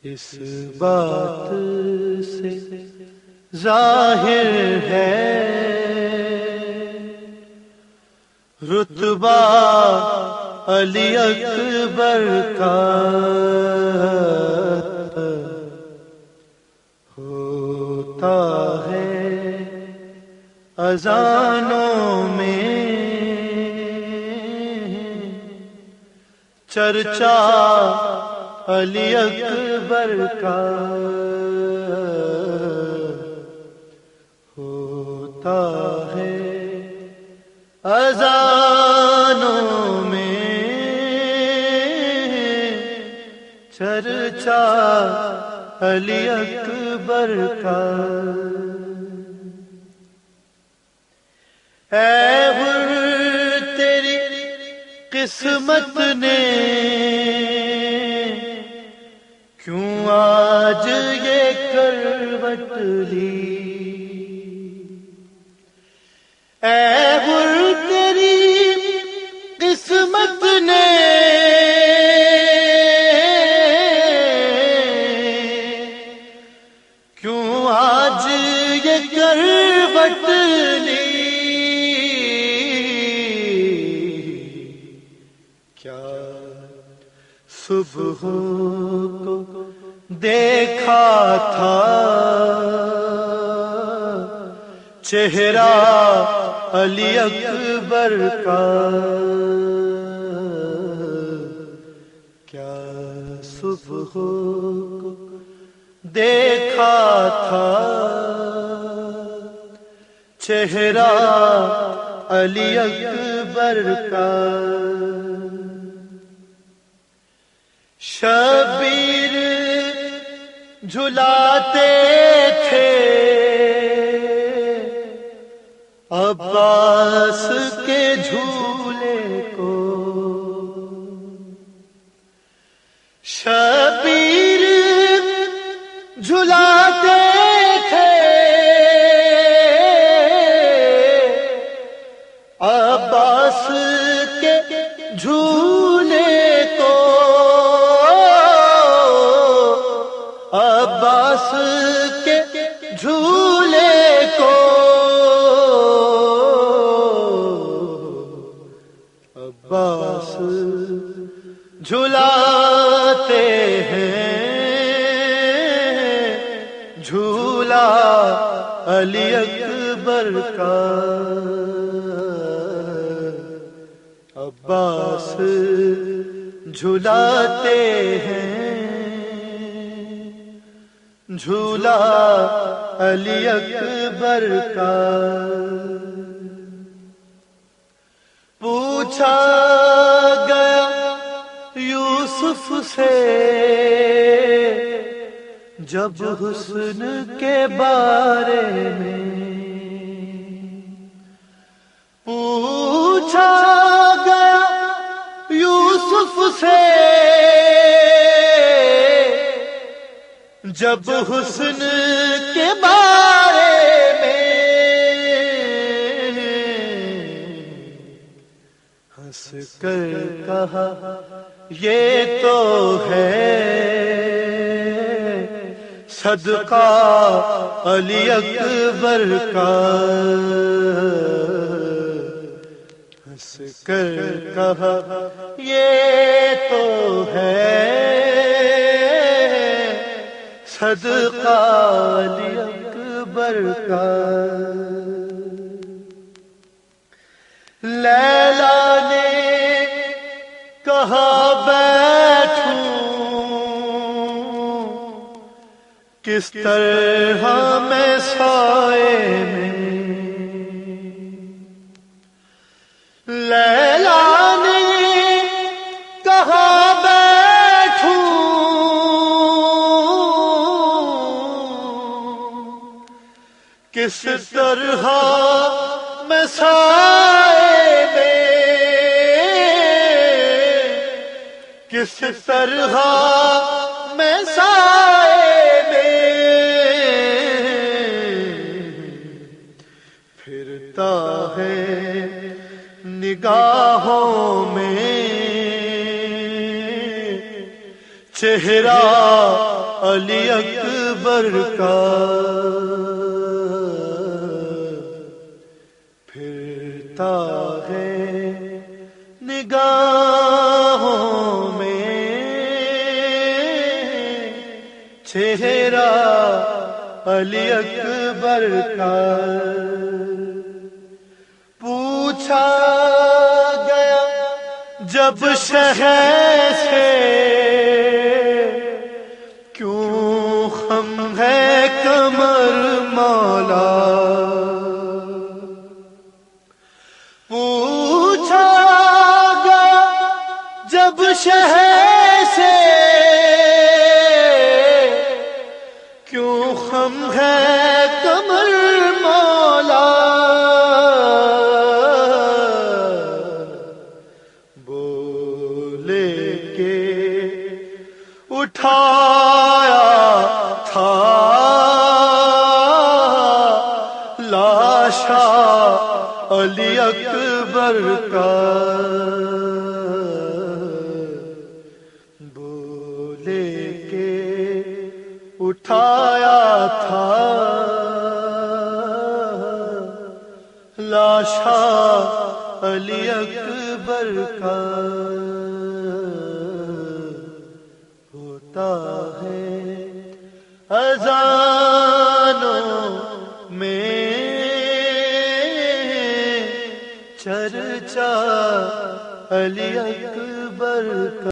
اس بات سے ظاہر ہے رتبہ علی اکبر کا ہوتا ہے اذانوں میں چرچا علی اکبر کا ہوتا ہے اذانوں میں چرچا علی اکبر کا اے حر تیری قسمت نے کیوں آج یہ کروٹ لی اے حر تیری قسمت نے کیوں آج یہ کروٹ لی کیا صبح کو دیکھا تھا چہرہ علی اکبر کا کیا صبح کو دیکھا تھا چہرہ علی اکبر کا شبیر جھلاتے تھے عباس کے جھولے کو شبیر جھلاتے تھے عباس کے جھولے کو عباس کے جھولے کو عباس جھلاتے ہیں جھولا علی اکبر کا عباس جھلاتے ہیں جھولا علی اکبر کا پوچھا گیا یوسف سے جب حسن کے بارے میں پوچھا گیا یوسف سے جب حسن کے بارے میں ہنس کر کہا یہ تو ہے صدقہ علی اکبر کا ہنس کر کہا یہ تو ہے صدقہ علی اکبر کا لیلا نے کہا بیٹھوں کس طرح میں سائے میں لیلا نے کہا بیٹھوں کس طرح میں سائے میں کس طرح میں سائے میں پھرتا ہے نگاہوں میں چہرہ چہرہ علی اکبر کا پھرتا ہے نگاہوں میں، چہرہ علی اکبر کا پوچھا گیا جب شہر سے، کیوں خم ہے کمر مولا، پوچھا گیا جب شہر سے، کیوں خم ہے کمر مولا، بولے کہ اٹھایا تھا لاشا علی اکبر کا، بولے کہ اٹھایا تھا لاشا علی اکبر کا، ہوتا ہے اذانوں میں چرچا علی اکبر کا۔